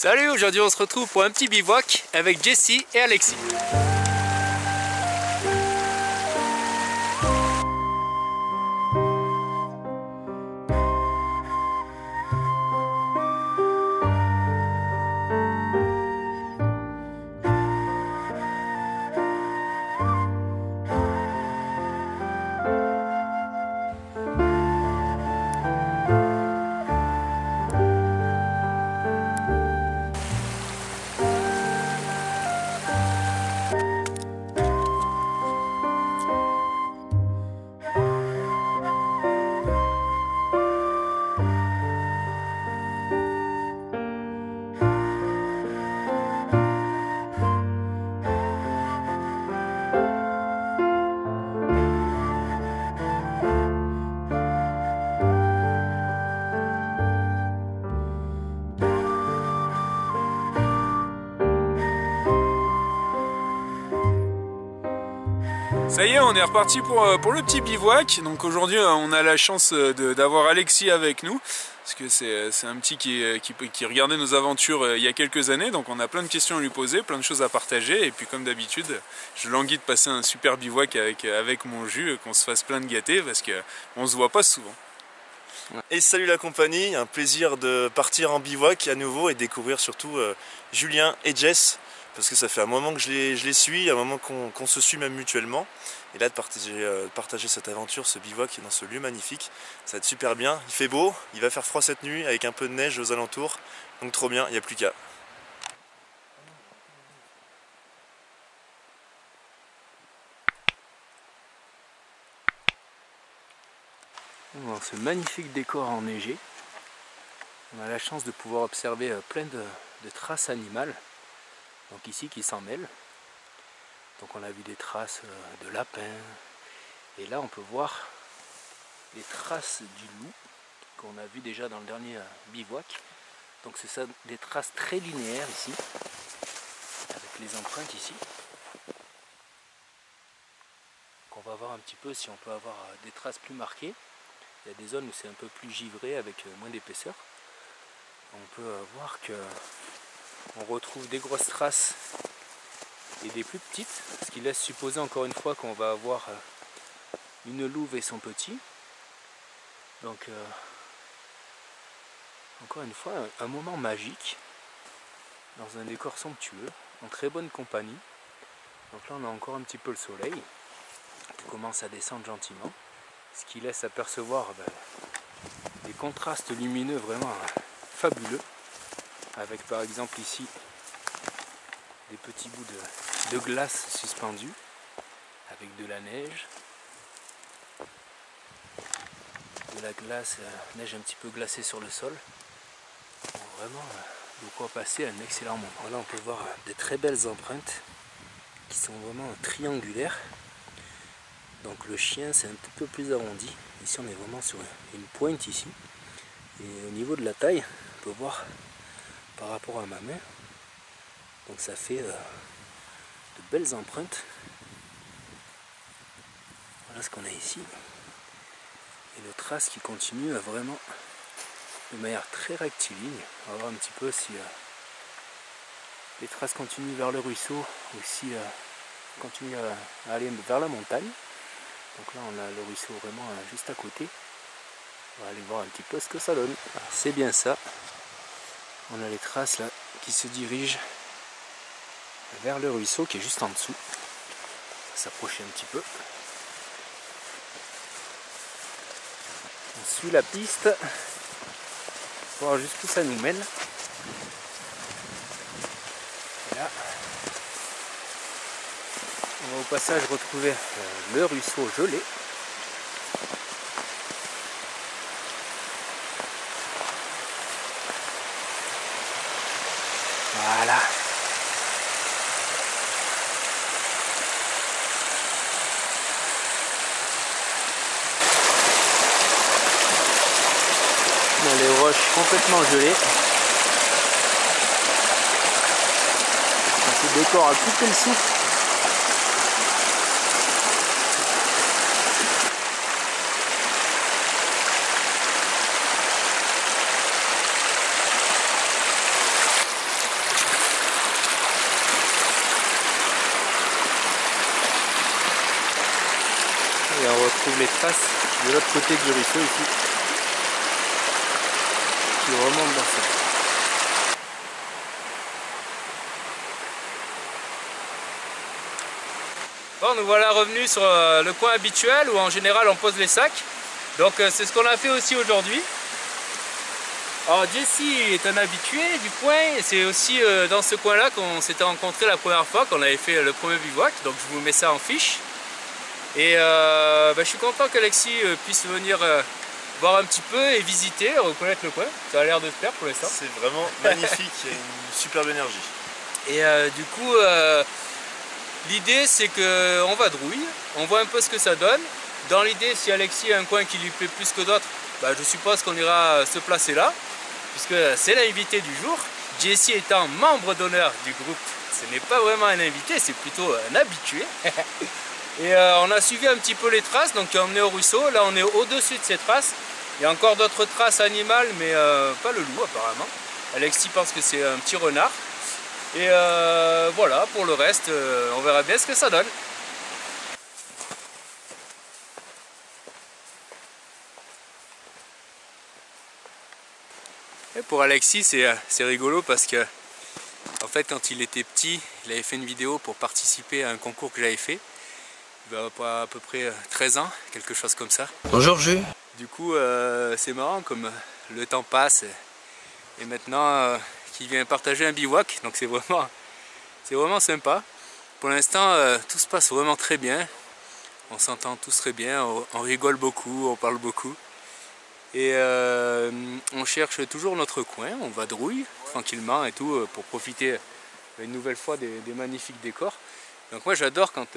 Salut, aujourd'hui on se retrouve pour un petit bivouac avec Jessie et Alexis. Ça y est, on est reparti pour le petit bivouac. Donc aujourd'hui on a la chance d'avoir Alexis avec nous, parce que c'est un petit qui regardait nos aventures il y a quelques années. Donc on a plein de questions à lui poser, plein de choses à partager. Et puis comme d'habitude, je languis de passer un super bivouac avec mon jus, qu'on se fasse plein de gâtés, parce qu'on se voit pas souvent. Et salut la compagnie, un plaisir de partir en bivouac à nouveau et découvrir surtout Julien et Jess. Parce que ça fait un moment que je les suis, un moment qu'on se suit même mutuellement. Et là de partager cette aventure, ce bivouac dans ce lieu magnifique, ça va être super bien. Il fait beau, il va faire froid cette nuit avec un peu de neige aux alentours. Donc trop bien, il n'y a plus qu'à. Dans ce magnifique décor enneigé, on a la chance de pouvoir observer plein de traces animales. Donc ici qui s'en mêlent. Donc on a vu des traces de lapins. Et là on peut voir les traces du loup qu'on a vu déjà dans le dernier bivouac. Donc c'est ça, des traces très linéaires ici, avec les empreintes ici. Donc on va voir un petit peu si on peut avoir des traces plus marquées. Il y a des zones où c'est un peu plus givré avec moins d'épaisseur. On peut voir que on retrouve des grosses traces et des plus petites, ce qui laisse supposer encore une fois qu'on va avoir une louve et son petit. Donc encore une fois un moment magique dans un décor somptueux, en très bonne compagnie. Donc là on a encore un petit peu le soleil qui commence à descendre gentiment, ce qui laisse apercevoir des contrastes lumineux vraiment fabuleux, avec par exemple ici des petits bouts de glace suspendus avec de la neige, de la glace, neige un petit peu glacée sur le sol. Vraiment de quoi passer un excellent moment. Là on peut voir des très belles empreintes qui sont vraiment triangulaires. Donc le chien c'est un petit peu plus arrondi. Ici on est vraiment sur une pointe ici. Et au niveau de la taille, on peut voir par rapport à ma main. Donc ça fait de belles empreintes. Voilà ce qu'on a ici. Et nos traces qui continuent à vraiment de manière très rectiligne. On va voir un petit peu si les traces continuent vers le ruisseau ou si continuent à aller vers la montagne. Donc là on a le ruisseau vraiment juste à côté. On va aller voir un petit peu ce que ça donne. C'est bien ça. On a les traces là qui se dirigent vers le ruisseau qui est juste en dessous. On va s'approcher un petit peu. On suit la piste pour voir jusqu'où ça nous mène. Et là, on va au passage retrouver le ruisseau gelé. Voilà. Dans les roches complètement gelées. Ce décor a coupé le souffle. Et on retrouve les traces de l'autre côté du ruisseau ici, qui remontent dans cette zone. Bon, nous voilà revenus sur le coin habituel où en général on pose les sacs. Donc c'est ce qu'on a fait aussi aujourd'hui. Alors Jesse est un habitué du coin et c'est aussi dans ce coin là qu'on s'était rencontré la première fois, qu'on avait fait le premier bivouac. Donc je vous mets ça en fiche. Et je suis content qu'Alexis puisse venir voir un petit peu et visiter, reconnaître le coin. Ça a l'air de se plaire pour l'instant. C'est vraiment magnifique, il y a une superbe énergie. Et du coup, l'idée c'est qu'on vadrouille, on voit un peu ce que ça donne. Dans l'idée, si Alexis a un coin qui lui plaît plus que d'autres, je suppose qu'on ira se placer là, puisque c'est l'invité du jour. Jesse étant membre d'honneur du groupe, ce n'est pas vraiment un invité, c'est plutôt un habitué. Et on a suivi un petit peu les traces, donc on est au ruisseau, là on est au-dessus de ces traces. Il y a encore d'autres traces animales, mais pas le loup apparemment. Alexis pense que c'est un petit renard. Et voilà, pour le reste, on verra bien ce que ça donne. Et pour Alexis, c'est rigolo parce que en fait, quand il était petit, il avait fait une vidéo pour participer à un concours que j'avais fait. Il va avoir à peu près 13 ans, quelque chose comme ça. Bonjour Jules. Du coup, c'est marrant comme le temps passe et maintenant qu'il vient partager un bivouac, donc c'est vraiment sympa. Pour l'instant, tout se passe vraiment très bien. On s'entend tous très bien, on rigole beaucoup, on parle beaucoup. Et on cherche toujours notre coin, on vadrouille tranquillement et tout pour profiter une nouvelle fois des magnifiques décors. Donc moi j'adore quand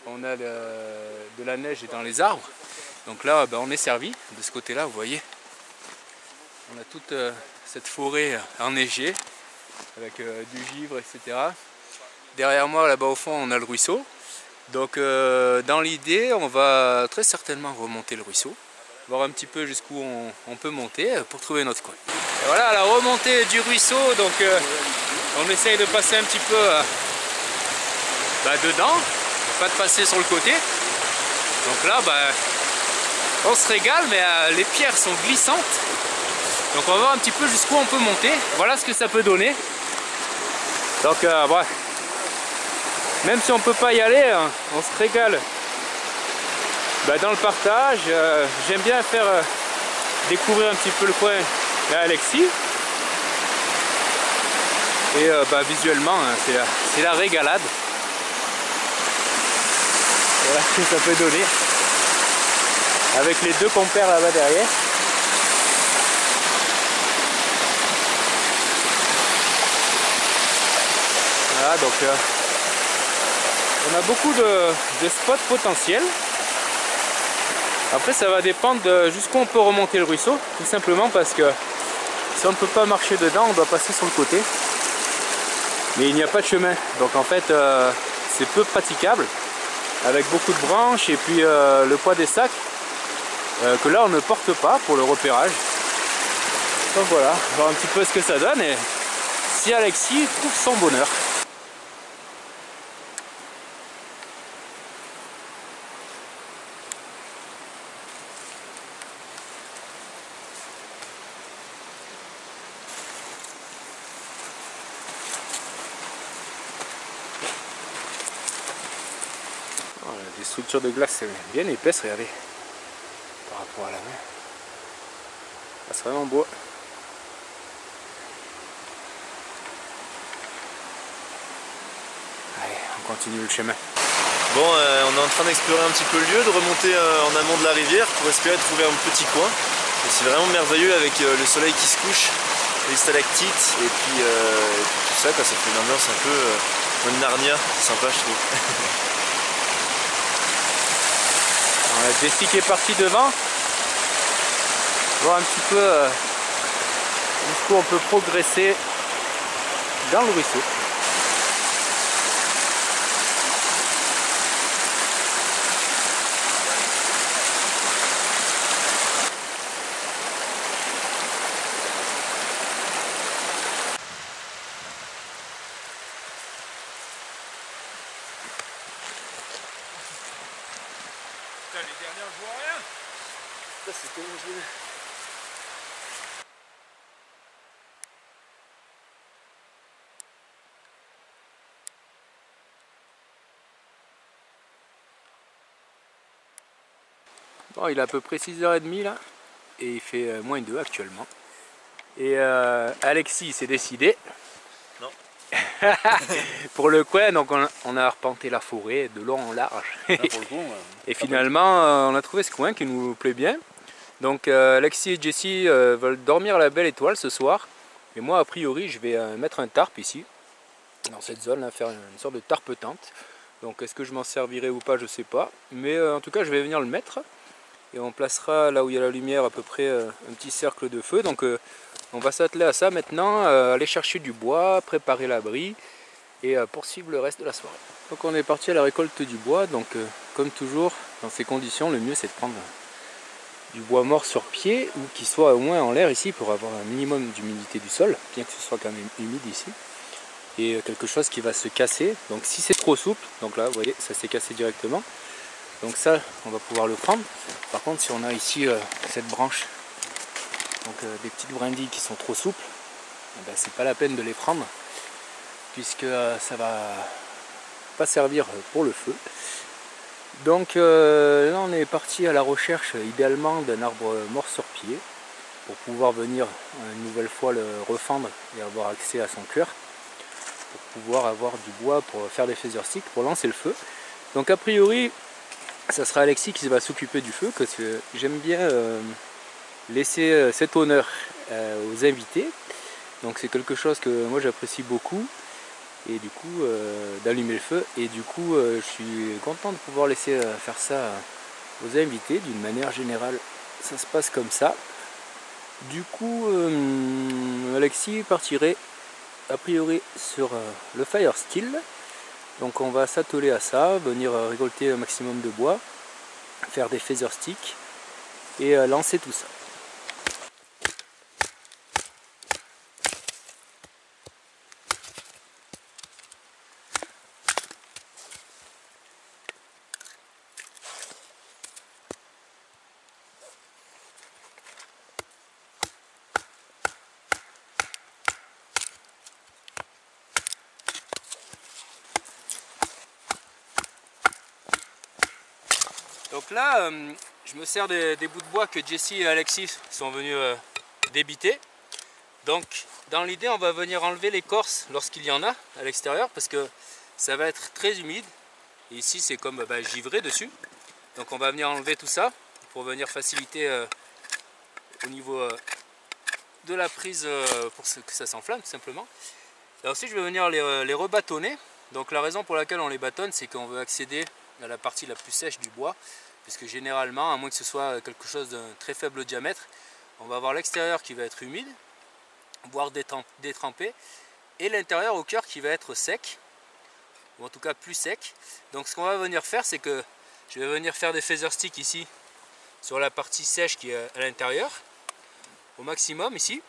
on a de la neige dans les arbres. Donc là on est servi de ce côté là, vous voyez. On a toute cette forêt enneigée avec du givre, etc. Derrière moi là-bas au fond on a le ruisseau. Donc dans l'idée on va très certainement remonter le ruisseau, voir un petit peu jusqu'où on peut monter pour trouver notre coin. Et voilà la remontée du ruisseau, donc on essaye de passer un petit peu dedans, pas de passer sur le côté. Donc là on se régale, mais les pierres sont glissantes. Donc on va voir un petit peu jusqu'où on peut monter. Voilà ce que ça peut donner. Donc bref, même si on peut pas y aller, on se régale dans le partage. J'aime bien faire découvrir un petit peu le coin à Alexis. Et visuellement, c'est la régalade. Voilà ce que ça peut donner. Avec les deux compères là-bas derrière. Voilà, donc on a beaucoup de spots potentiels. Après ça va dépendre de jusqu'où on peut remonter le ruisseau, tout simplement parce que si on ne peut pas marcher dedans, on doit passer sur le côté. Mais il n'y a pas de chemin, donc en fait c'est peu praticable, avec beaucoup de branches et puis le poids des sacs que là on ne porte pas pour le repérage. Donc voilà, on va voir un petit peu ce que ça donne et si Alexis trouve son bonheur. Des structures de glace bien épaisses, regardez, par rapport à la main. C'est vraiment beau. Allez, on continue le chemin. Bon, on est en train d'explorer un petit peu le lieu, de remonter en amont de la rivière pour espérer trouver un petit coin. Et c'est vraiment merveilleux avec le soleil qui se couche, les stalactites et puis tout ça, ça fait une ambiance un peu de Narnia, c'est sympa je trouve. On a Jessie qui est parti devant, voir un petit peu jusqu'où on peut progresser dans le ruisseau. Putain, les dernières, je vois rien. Ça, c'était dangereux. Bon, il est à peu près 6h30 là, et il fait moins 2 actuellement. Et Alexis s'est décidé. Non. Pour le coin, donc on a arpenté la forêt de long en large. Là, pour le coup, et finalement, on a trouvé ce coin qui nous plaît bien. Donc Alexis et Jessie veulent dormir à la belle étoile ce soir. Et moi, a priori, je vais mettre un tarp ici, dans cette zone, là, faire une sorte de tarpe-tente. Donc est-ce que je m'en servirai ou pas, je sais pas. Mais en tout cas, je vais venir le mettre. Et on placera là où il y a la lumière à peu près un petit cercle de feu. Donc on va s'atteler à ça maintenant, aller chercher du bois, préparer l'abri et poursuivre le reste de la soirée. Donc on est parti à la récolte du bois. Donc comme toujours, dans ces conditions, le mieux c'est de prendre du bois mort sur pied ou qui soit au moins en l'air ici pour avoir un minimum d'humidité du sol, bien que ce soit quand même humide ici. Et quelque chose qui va se casser. Donc si c'est trop souple, donc là vous voyez ça s'est cassé directement. Donc ça on va pouvoir le prendre. Par contre si on a ici cette branche, donc des petites brindilles qui sont trop souples, eh ben, c'est pas la peine de les prendre puisque ça va pas servir pour le feu. Donc là on est parti à la recherche idéalement d'un arbre mort sur pied pour pouvoir venir une nouvelle fois le refendre et avoir accès à son cœur, pour pouvoir avoir du bois pour faire des feather-sticks pour lancer le feu. Donc a priori ça sera Alexis qui va s'occuper du feu, parce que j'aime bien laisser cet honneur aux invités. Donc c'est quelque chose que moi j'apprécie beaucoup, et du coup d'allumer le feu, et du coup je suis content de pouvoir laisser faire ça aux invités. D'une manière générale ça se passe comme ça. Du coup Alexis partirait a priori sur le fire steel. Donc on va s'atteler à ça, venir récolter un maximum de bois, faire des feather-sticks et lancer tout ça. Donc là, je me sers des bouts de bois que Jessie et Alexis sont venus débiter. Donc dans l'idée, on va venir enlever l'écorce lorsqu'il y en a à l'extérieur, parce que ça va être très humide. Et ici c'est comme givré dessus. Donc on va venir enlever tout ça pour venir faciliter au niveau de la prise pour que ça s'enflamme tout simplement. Et ensuite je vais venir les rebâtonner. Donc la raison pour laquelle on les bâtonne, c'est qu'on veut accéder à la partie la plus sèche du bois, puisque généralement, à moins que ce soit quelque chose d'un très faible diamètre, on va avoir l'extérieur qui va être humide, voire détrempé, et l'intérieur au cœur qui va être sec, ou en tout cas plus sec. Donc ce qu'on va venir faire, c'est que je vais venir faire des feather-sticks ici, sur la partie sèche qui est à l'intérieur, au maximum ici,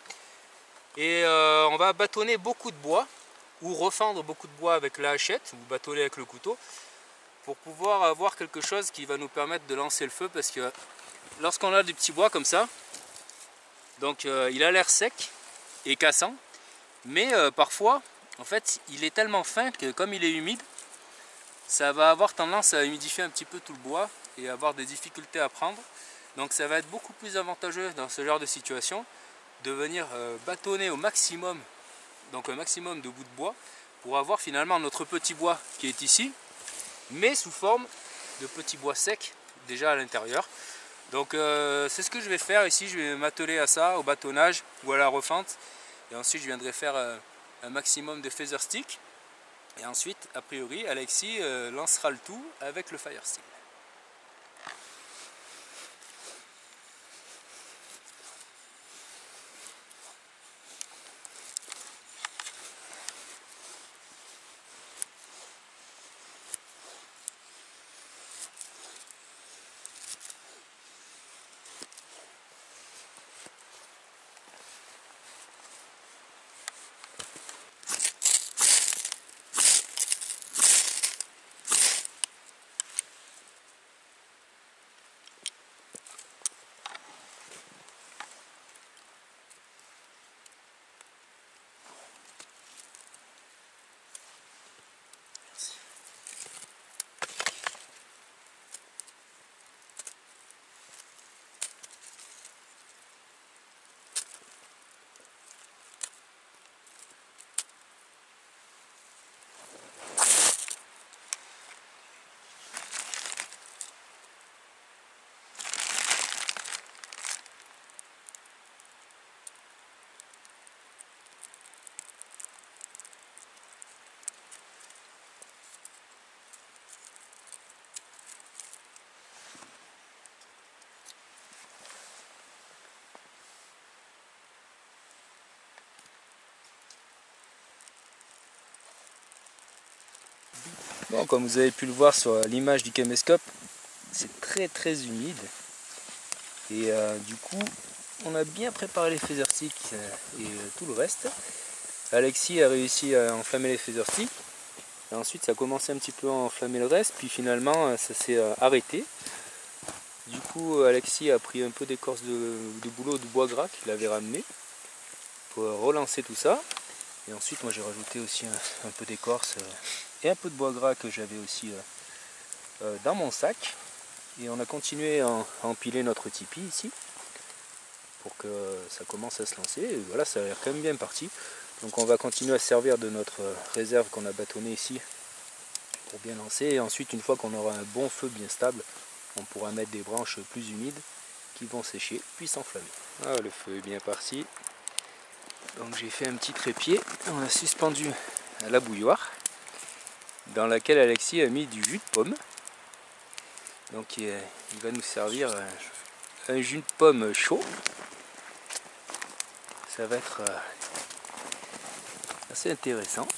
et on va bâtonner beaucoup de bois, ou refendre beaucoup de bois avec la hachette, ou bâtonner avec le couteau, pour pouvoir avoir quelque chose qui va nous permettre de lancer le feu, parce que lorsqu'on a des petits bois comme ça, donc il a l'air sec et cassant, mais parfois en fait il est tellement fin que comme il est humide, ça va avoir tendance à humidifier un petit peu tout le bois et avoir des difficultés à prendre. Donc ça va être beaucoup plus avantageux dans ce genre de situation de venir bâtonner au maximum, donc un maximum de bouts de bois, pour avoir finalement notre petit bois qui est ici, mais sous forme de petits bois secs déjà à l'intérieur. Donc c'est ce que je vais faire ici, je vais m'atteler à ça, au bâtonnage ou à la refente, et ensuite je viendrai faire un maximum de feather-sticks, et ensuite a priori Alexis lancera le tout avec le fire steel. Bon, comme vous avez pu le voir sur l'image du caméscope, c'est très humide. Et du coup, on a bien préparé les phaser sticks et tout le reste. Alexis a réussi à enflammer les phaser sticks. Et ensuite, ça a commencé un petit peu à enflammer le reste. Puis finalement, ça s'est arrêté. Du coup, Alexis a pris un peu d'écorce de bouleau de bois gras qu'il avait ramené pour relancer tout ça. Et ensuite, moi j'ai rajouté aussi un peu d'écorce et un peu de bois gras que j'avais aussi dans mon sac. Et on a continué à empiler notre tipi ici pour que ça commence à se lancer. Et voilà, ça a l'air quand même bien parti. Donc on va continuer à se servir de notre réserve qu'on a bâtonnée ici pour bien lancer. Et ensuite, une fois qu'on aura un bon feu bien stable, on pourra mettre des branches plus humides qui vont sécher puis s'enflammer. Ah, le feu est bien parti. Donc j'ai fait un petit trépied. On a suspendu la bouilloire dans laquelle Alexis a mis du jus de pomme. Donc il va nous servir un jus de pomme chaud. Ça va être assez intéressant.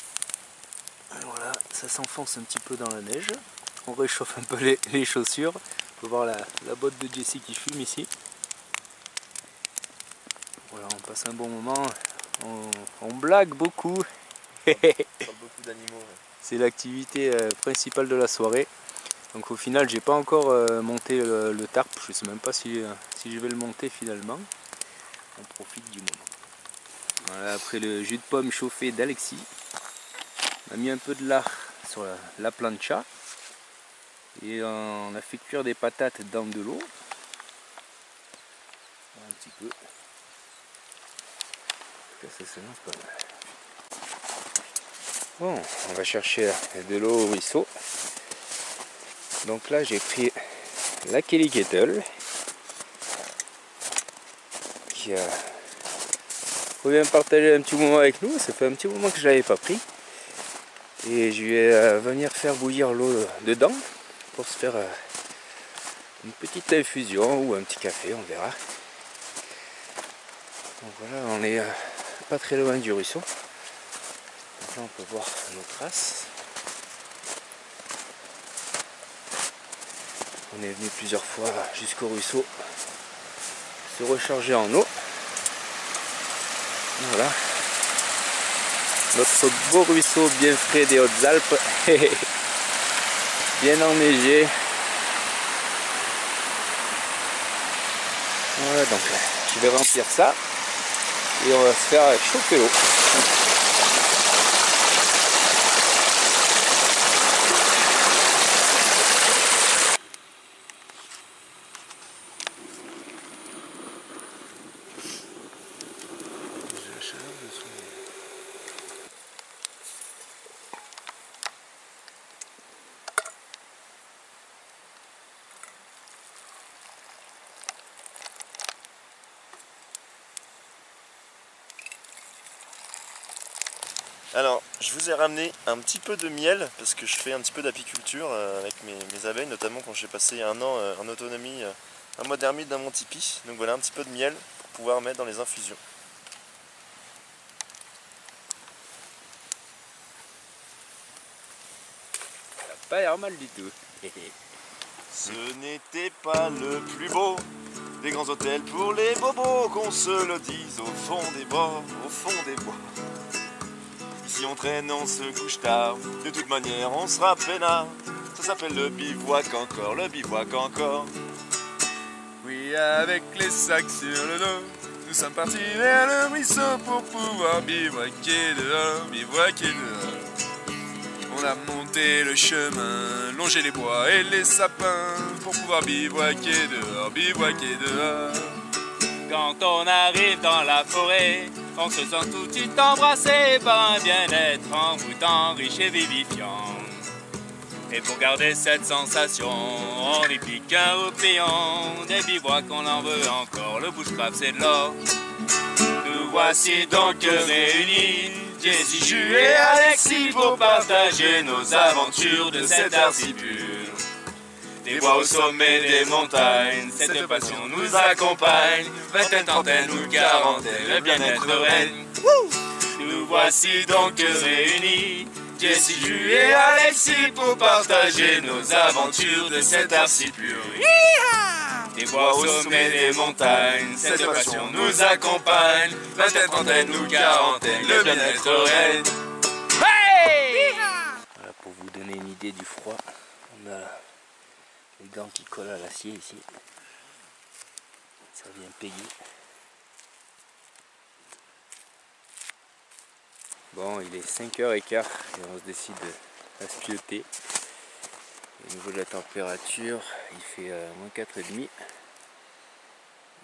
Voilà, ça s'enfonce un petit peu dans la neige. On réchauffe un peu les chaussures. On peut voir la botte de Jessie qui fume ici. Voilà, on passe un bon moment. On blague beaucoup. Beaucoup d'animaux. Ouais. C'est l'activité principale de la soirée. Donc au final, j'ai pas encore monté le tarp. Je sais même pas si je vais le monter finalement. On profite du moment. Voilà, après le jus de pomme chauffé d'Alexis, on a mis un peu de lard sur la plancha et on a fait cuire des patates dans de l'eau. Un petit peu. Ça s'annonce pas mal. Bon, on va chercher de l'eau au ruisseau. Donc là, j'ai pris la Kelly Kettle qui revient partager un petit moment avec nous. Ça fait un petit moment que je ne l'avais pas pris. Et je vais venir faire bouillir l'eau dedans pour se faire une petite infusion ou un petit café, on verra. Donc voilà, on est pas très loin du ruisseau. Donc là, on peut voir nos traces. On est venu plusieurs fois jusqu'au ruisseau se recharger en eau. Voilà. Notre beau ruisseau bien frais des Hautes-Alpes. Bien enneigé. Voilà, donc je vais remplir ça. Et on va se faire chauffer l'eau. Alors, je vous ai ramené un petit peu de miel parce que je fais un petit peu d'apiculture avec mes abeilles, notamment quand j'ai passé un an en autonomie, un mois d'ermite dans mon tipi. Donc voilà, un petit peu de miel pour pouvoir mettre dans les infusions. Ça n'a pas l'air mal du tout. Ce n'était pas le plus beau des grands hôtels pour les bobos, qu'on se le dise au fond des bois, au fond des bois. Si on traîne, on se couche tard, de toute manière on sera peinard. Ça s'appelle le bivouac encore, le bivouac encore. Oui, avec les sacs sur le dos, nous sommes partis vers le ruisseau pour pouvoir bivouaquer dehors, bivouaquer dehors. On a monté le chemin, longé les bois et les sapins pour pouvoir bivouaquer dehors, bivouaquer dehors. Quand on arrive dans la forêt, on se sent tout de suite embrassé par un bien-être envoûtant, riche et vivifiant. Et pour garder cette sensation, on y pique un roupillon. Des bivouacs, on en veut encore, le bushcraft c'est de l'or. Nous voici donc réunis, Jessie, Jules et Alexis, pour partager nos aventures de cet art si pur. Des bois au sommet des montagnes, cette passion nous accompagne. Vingtaine, trentaine ou quarantaine, le bien-être règne. Nous voici donc réunis, Jessie, Jules et Alexis pour partager nos aventures de cette art si pure. Des bois au sommet des montagnes, cette passion nous accompagne. Peut-être trentaine ou quarantaine, le bien-être règne. Hey! Voilà, pour vous donner une idée du froid, on a les gants qui collent à l'acier ici. Ça vient payer. Bon, il est 5h15 et on se décide à se pieuter. Au niveau de la température, il fait moins 4,5.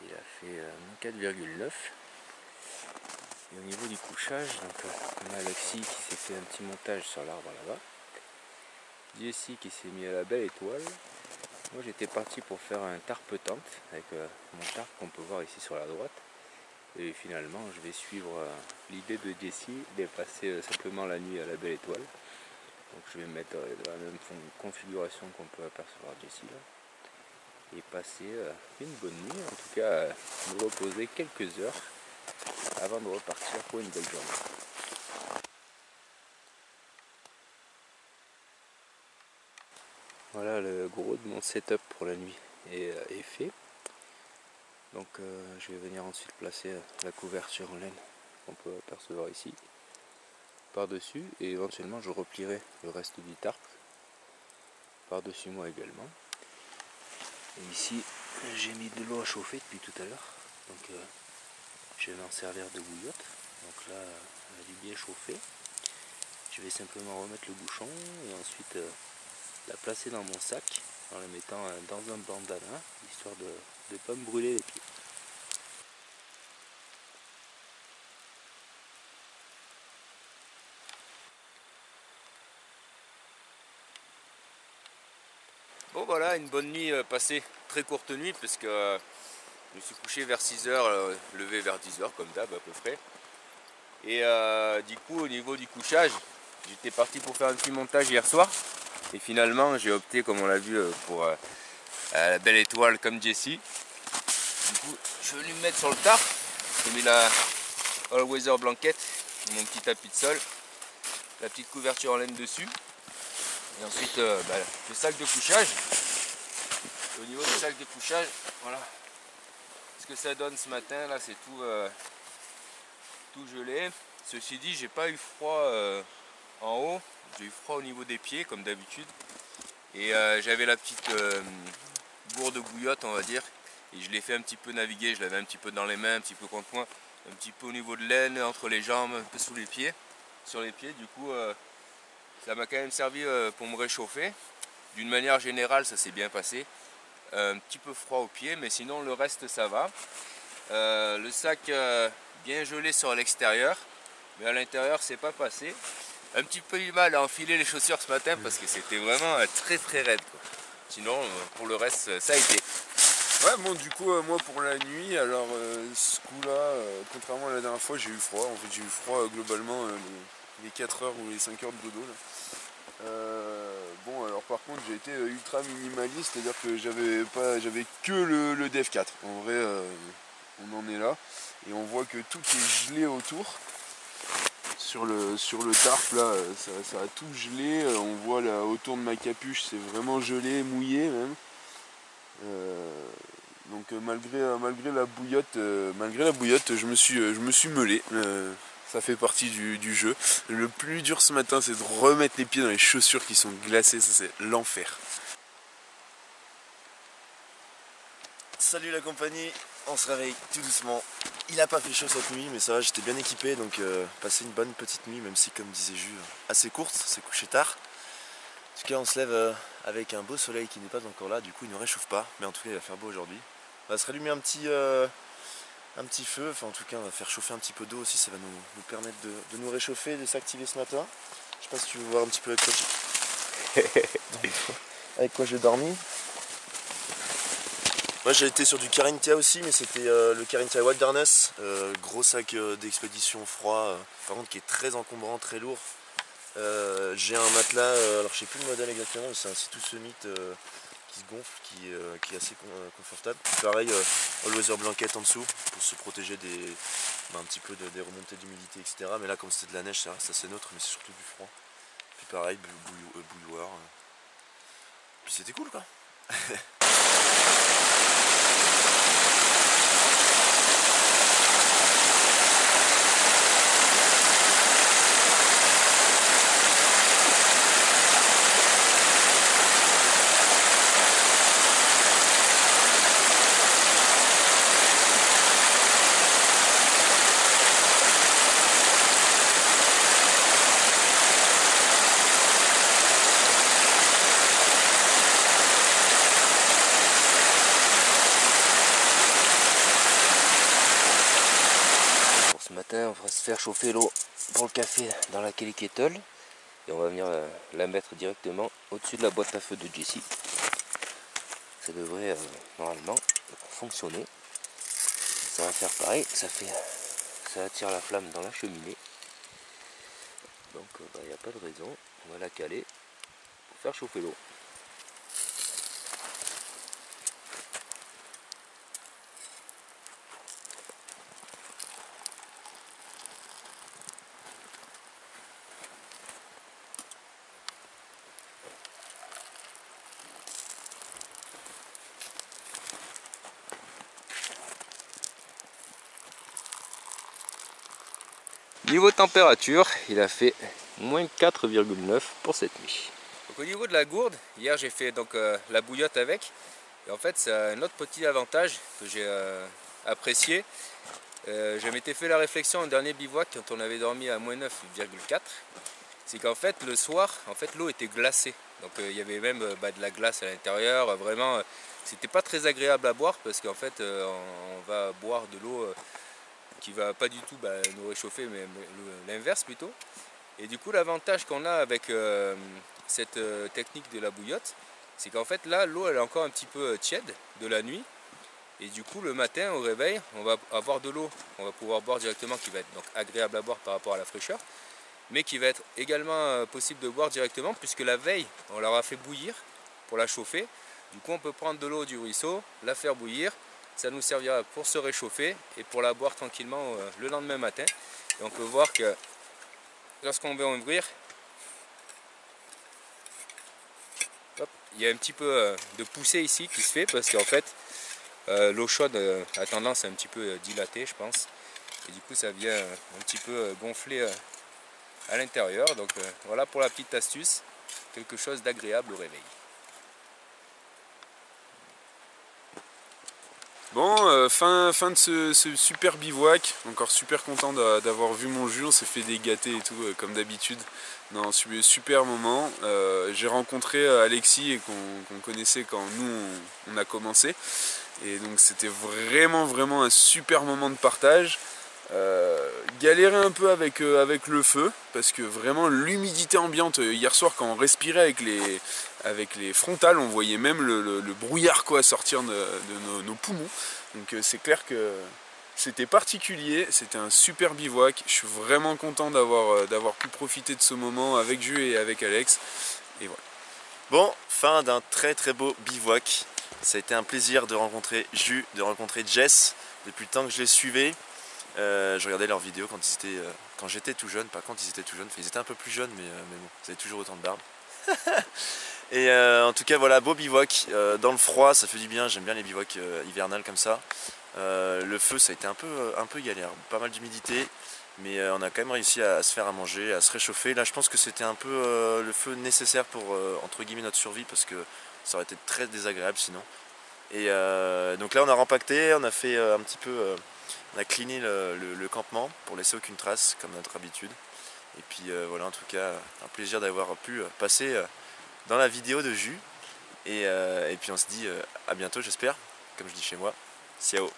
Il a fait moins 4,9. Et au niveau du couchage, donc, on a Alexis qui s'est fait un petit montage sur l'arbre là-bas. Jessie qui s'est mis à la belle étoile. Moi j'étais parti pour faire un tarpe-tente avec mon tarpe qu'on peut voir ici sur la droite. Et finalement je vais suivre l'idée de Jessie de passer simplement la nuit à la belle étoile. Donc je vais me mettre dans la même configuration qu'on peut apercevoir Jessie là. Et passer une bonne nuit, en tout cas me reposer quelques heures avant de repartir pour une belle journée. Voilà, le gros de mon setup pour la nuit est fait. Donc je vais venir ensuite placer la couverture en laine qu'on peut apercevoir ici par-dessus, et éventuellement je replierai le reste du tarp par-dessus moi également. Et ici j'ai mis de l'eau à chauffer depuis tout à l'heure, donc je vais m'en servir de bouillotte. Donc là elle a dû bien chauffer. Je vais simplement remettre le bouchon et ensuite la placer dans mon sac en la mettant dans un bandana, histoire de ne pas me brûler les pieds. Bon voilà, une bonne nuit passée, très courte nuit parce que je me suis couché vers 6h, levé vers 10h comme d'hab à peu près. Et du coup au niveau du couchage, j'étais parti pour faire un petit montage hier soir. Et finalement j'ai opté, comme on l'a vu, pour la belle étoile comme Jessie. Du coup je vais lui mettre sur le tarp. J'ai mis la All Weather Blanket, mon petit tapis de sol, la petite couverture en laine dessus. Et ensuite le sac de couchage. Et au niveau du sac de couchage, voilà ce que ça donne ce matin. Là c'est tout gelé. Ceci dit, j'ai pas eu froid en haut. J'ai eu froid au niveau des pieds comme d'habitude. Et j'avais la petite gourde bouillotte, on va dire. Et je l'ai fait un petit peu naviguer. Je l'avais un petit peu dans les mains, un petit peu contre moi, un petit peu au niveau de l'aine, entre les jambes, un peu sous les pieds, sur les pieds. Du coup, ça m'a quand même servi pour me réchauffer. D'une manière générale, ça s'est bien passé. Un petit peu froid aux pieds, mais sinon le reste ça va. Le sac bien gelé sur l'extérieur, mais à l'intérieur c'est pas passé. Un petit peu eu mal à enfiler les chaussures ce matin parce que c'était vraiment très très raide, quoi. Sinon pour le reste ça a été. Ouais, bon, du coup, moi pour la nuit, alors ce coup-là, contrairement à la dernière fois, j'ai eu froid. En fait, j'ai eu froid globalement les 4 heures ou les 5 heures de dodo là. Bon, alors par contre, j'ai été ultra minimaliste, c'est-à-dire que j'avais que le Dev 4. En vrai, on en est là. Et on voit que tout est gelé autour. Sur le tarp là, ça a tout gelé. On voit là autour de ma capuche, c'est vraiment gelé, mouillé même. Donc malgré la bouillotte, je me suis meulé. Ça fait partie du jeu. Le plus dur ce matin, c'est de remettre les pieds dans les chaussures qui sont glacées. Ça, c'est l'enfer. Salut la compagnie, on se réveille tout doucement. Il n'a pas fait chaud cette nuit, mais ça va, j'étais bien équipé, donc passer une bonne petite nuit, même si, comme disait Jules, assez courte, c'est couché tard. En tout cas, on se lève avec un beau soleil qui n'est pas encore là, du coup il ne réchauffe pas, mais en tout cas il va faire beau aujourd'hui. On va se rallumer un petit feu, enfin en tout cas on va faire chauffer un petit peu d'eau aussi, ça va nous permettre de nous réchauffer, de s'activer ce matin. Je sais pas si tu veux voir un petit peu avec quoi j'ai dormi. Moi j'ai été sur du Carinthia aussi, mais c'était le Carinthia Wilderness, gros sac d'expédition froid, par contre qui est très encombrant, très lourd. J'ai un matelas, alors je sais plus le modèle exactement, mais c'est un Sea to Summit qui se gonfle, qui est assez confortable. Pareil, All Weather Blanket en dessous pour se protéger un petit peu des remontées d'humidité, etc. Mais là comme c'était de la neige, ça reste assez neutre, mais c'est surtout du froid. pareil, bouilloire. Puis c'était cool quoi. Ce matin, on va se faire chauffer l'eau pour le café dans la Kelly Kettle et on va venir la mettre directement au-dessus de la boîte à feu de Jessie. Ça devrait normalement fonctionner. Ça va faire pareil, ça attire la flamme dans la cheminée. Donc il n'y a pas de raison, on va la caler pour faire chauffer l'eau. Niveau température, il a fait moins 4,9 pour cette nuit. Donc au niveau de la gourde, hier j'ai fait donc la bouillotte avec. Et en fait c'est un autre petit avantage que j'ai apprécié. Je m'étais fait la réflexion au dernier bivouac quand on avait dormi à moins 9,4. C'est qu'en fait le soir, l'eau était glacée. Donc il y avait même de la glace à l'intérieur. Vraiment, c'était pas très agréable à boire parce qu'en fait on va boire de l'eau qui va pas du tout nous réchauffer, mais l'inverse plutôt. Et du coup l'avantage qu'on a avec cette technique de la bouillotte, c'est qu'en fait là l'eau elle est encore un petit peu tiède de la nuit, et du coup le matin au réveil on va avoir de l'eau, on va pouvoir boire directement, qui va être donc agréable à boire par rapport à la fraîcheur, mais qui va être également possible de boire directement puisque la veille on l'aura fait bouillir pour la chauffer. Du coup on peut prendre de l'eau du ruisseau, la faire bouillir. Ça nous servira pour se réchauffer et pour la boire tranquillement le lendemain matin. Et on peut voir que lorsqu'on veut ouvrir, hop, il y a un petit peu de poussée ici qui se fait parce qu'en fait l'eau chaude a tendance à un petit peu dilater, je pense. Et du coup ça vient un petit peu gonfler à l'intérieur. Donc voilà pour la petite astuce, quelque chose d'agréable au réveil. Bon, fin de ce super bivouac, encore super content d'avoir vu mon jus, on s'est fait des gâtés et tout comme d'habitude. Non, super moment. J'ai rencontré Alexis et qu'on connaissait quand nous on a commencé. Et donc c'était vraiment un super moment de partage. Galérer un peu avec le feu parce que vraiment l'humidité ambiante hier soir quand on respirait avec les frontales, on voyait même le brouillard quoi sortir de nos poumons. Donc c'est clair que c'était particulier, c'était un super bivouac. Je suis vraiment content d'avoir pu profiter de ce moment avec Jus et avec Alex. Et voilà. Bon, fin d'un très beau bivouac. Ça a été un plaisir de rencontrer Jus, de rencontrer Jess depuis le temps que je les suivais. Je regardais leurs vidéos quand j'étais tout jeune, pas quand ils étaient tout jeunes, ils étaient un peu plus jeunes, mais bon, ils avaient toujours autant de barbe. Et en tout cas voilà, beau bivouac, dans le froid ça fait du bien, j'aime bien les bivouacs hivernales comme ça. Le feu ça a été un peu galère, pas mal d'humidité, mais on a quand même réussi à se faire à manger, à se réchauffer. Là je pense que c'était un peu le feu nécessaire pour entre guillemets notre survie, parce que ça aurait été très désagréable sinon. Et donc là on a rempacté, on a fait un petit peu... on a cleané le campement pour laisser aucune trace comme notre habitude. Et puis voilà, en tout cas un plaisir d'avoir pu passer dans la vidéo de Jus. Et puis on se dit à bientôt j'espère, comme je dis chez moi. Ciao.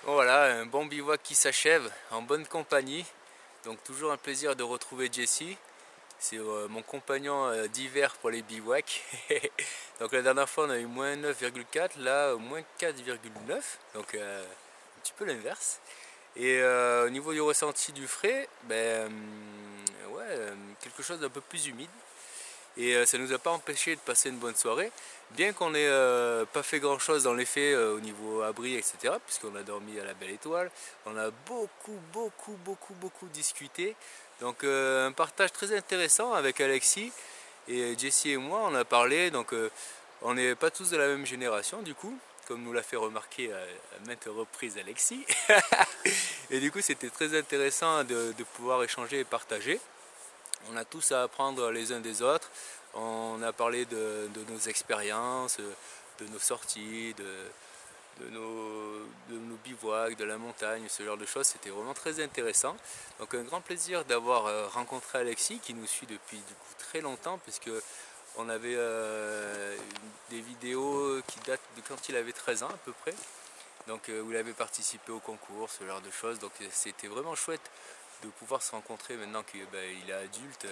Voilà, un bon bivouac qui s'achève en bonne compagnie. Donc toujours un plaisir de retrouver Jessie. C'est mon compagnon d'hiver pour les bivouacs. Donc la dernière fois on a eu moins 9,4, là moins 4,9. Donc un petit peu l'inverse. Et au niveau du ressenti du frais, quelque chose d'un peu plus humide. Et ça ne nous a pas empêché de passer une bonne soirée, bien qu'on n'ait pas fait grand chose dans les faits au niveau abri, etc. Puisqu'on a dormi à la Belle Étoile, on a beaucoup discuté. Donc un partage très intéressant avec Alexis et Jessie et moi, on a parlé. Donc on n'est pas tous de la même génération du coup, comme nous l'a fait remarquer à maintes reprises Alexis. Et du coup c'était très intéressant de pouvoir échanger et partager. On a tous à apprendre les uns des autres. On a parlé de nos expériences, de nos sorties, de nos bivouacs, de la montagne, ce genre de choses. C'était vraiment très intéressant. Donc un grand plaisir d'avoir rencontré Alexis qui nous suit depuis du coup très longtemps, puisque on avait des vidéos qui datent de quand il avait 13 ans à peu près. Donc où il avait participé au concours, ce genre de choses. Donc c'était vraiment chouette de pouvoir se rencontrer maintenant qu'il est adulte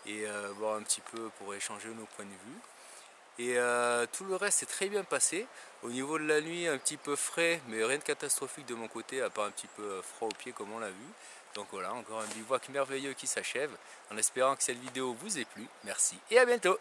et voir un petit peu pour échanger nos points de vue. Et tout le reste s'est très bien passé. Au niveau de la nuit, un petit peu frais, mais rien de catastrophique de mon côté, à part un petit peu froid aux pieds comme on l'a vu. Donc voilà, encore un bivouac merveilleux qui s'achève, en espérant que cette vidéo vous ait plu. Merci et à bientôt.